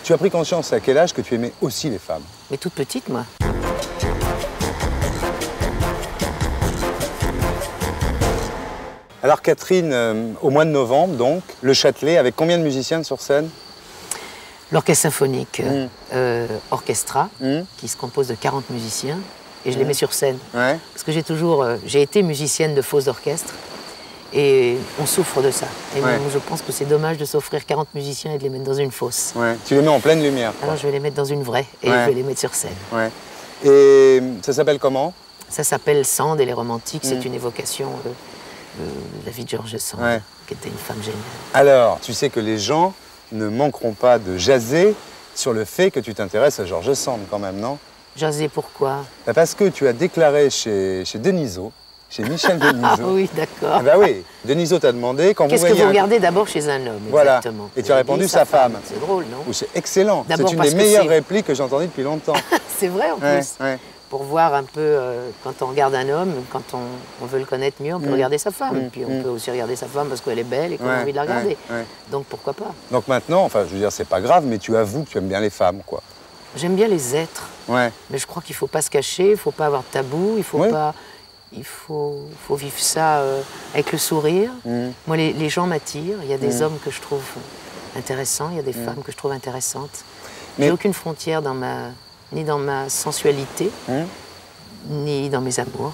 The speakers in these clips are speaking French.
Tu as pris conscience à quel âge que tu aimais aussi les femmes? Mais toute petite, moi. Alors Catherine, au mois de novembre, donc, le Châtelet, avec combien de musiciens sur scène? L'orchestre symphonique Orchestra, qui se compose de 40 musiciens, et je les mets sur scène. Ouais. Parce que j'ai été musicienne de faux orchestre, et on souffre de ça. Et moi, je pense que c'est dommage de s'offrir 40 musiciens et de les mettre dans une fosse. Ouais. Tu les mets en pleine lumière, quoi. Alors je vais les mettre dans une vraie, et je vais les mettre sur scène. Ouais. Et ça s'appelle comment? Ça s'appelle Sand et les Romantiques, c'est une évocation de la vie de George Sand, qui était une femme géniale. Alors, tu sais que les gens ne manqueront pas de jaser sur le fait que tu t'intéresses à George Sand quand même, non? Jaser pourquoi? Parce que tu as déclaré chez Denisot, chez Michel Denisot. Oui, d'accord. Bah oui, Denisot t'a demandé quand vous voyez... Qu'est-ce que vous regardez d'abord chez un homme, exactement. Et tu as répondu sa femme. C'est drôle, non? C'est excellent. C'est une des meilleures meilleures répliques que j'ai entendues depuis longtemps. C'est vrai en plus. Pour voir un peu, quand on regarde un homme, quand on veut le connaître mieux, on peut regarder sa femme. Puis on peut aussi regarder sa femme parce qu'elle est belle et qu'on a envie de la regarder. Donc pourquoi pas? Donc maintenant, enfin je veux dire, c'est pas grave, mais tu avoues que tu aimes bien les femmes, quoi. J'aime bien les êtres. Mais je crois qu'il faut pas se cacher, il faut pas avoir de tabou, il faut pas... Il faut vivre ça avec le sourire. Moi, les gens m'attirent. Il y a des hommes que je trouve intéressants, il y a des femmes que je trouve intéressantes. J'ai aucune frontière ni dans ma sensualité, ni dans mes amours.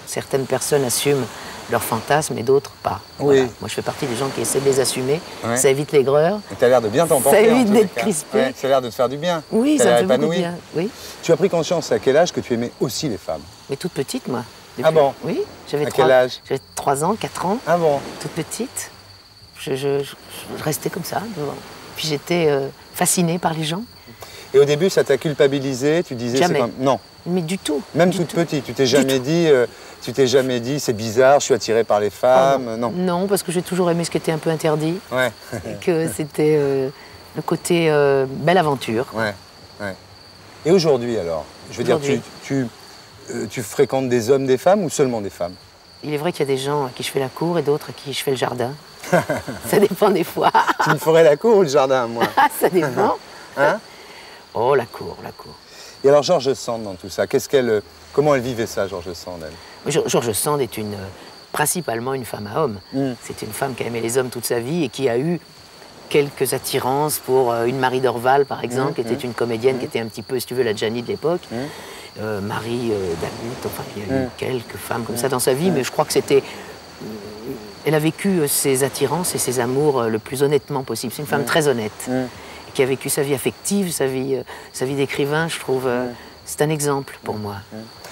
Certaines personnes assument leurs fantasmes et d'autres pas. Voilà. Moi, je fais partie des gens qui essaient de les assumer. Ça évite l'aigreur. Tu as l'air de bien t'emporter. Ça évite d'être crispé. Ça a l'air de te faire du bien. Oui, ça me fait beaucoup de bien. Oui. Tu as pris conscience à quel âge que tu aimais aussi les femmes? Mais toute petite, moi. Depuis... Ah bon? Oui. J'avais 3 ans, 4 ans. Ah bon? Toute petite. Je restais comme ça, devant. Puis j'étais fascinée par les gens. Et au début, ça t'a culpabilisé? Tu disais... Jamais. Non. Mais du tout. Même toute petite, tu t'es jamais dit, c'est bizarre, je suis attirée par les femmes, non? Non, parce que j'ai toujours aimé ce qui était un peu interdit. Et que c'était le côté belle aventure. Et aujourd'hui, alors? Je veux dire, tu fréquentes des hommes, des femmes ou seulement des femmes? Il est vrai qu'il y a des gens à qui je fais la cour et d'autres à qui je fais le jardin. Ça dépend des fois. Tu me ferais la cour ou le jardin, moi? Ça dépend. Hein? Oh, la cour, la cour. Et alors, George Sand, dans tout ça, comment elle vivait ça, George Sand, elle? George Sand est principalement une femme à homme. C'est une femme qui a aimé les hommes toute sa vie et qui a eu quelques attirances pour une Marie Dorval, par exemple, qui était une comédienne qui était un petit peu, si tu veux, la Gianni de l'époque. Marie Dagut, enfin, il y a eu quelques femmes comme ça dans sa vie, mais je crois que c'était... Elle a vécu ses attirances et ses amours le plus honnêtement possible. C'est une femme très honnête, qui a vécu sa vie affective, sa vie d'écrivain, je trouve. C'est un exemple pour moi.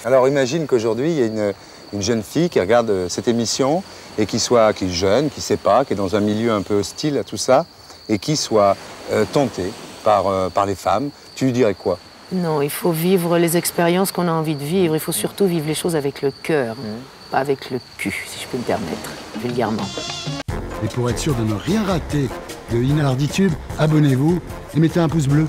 Alors imagine qu'aujourd'hui, il y a une jeune fille qui regarde cette émission et qui est jeune, qui ne sait pas, qui est dans un milieu un peu hostile à tout ça, et qui soit tentée par les femmes. Tu lui dirais quoi? Non, il faut vivre les expériences qu'on a envie de vivre. Il faut surtout vivre les choses avec le cœur, pas avec le cul, si je peux me permettre, vulgairement. Et pour être sûr de ne rien rater de Inarditube, abonnez-vous et mettez un pouce bleu.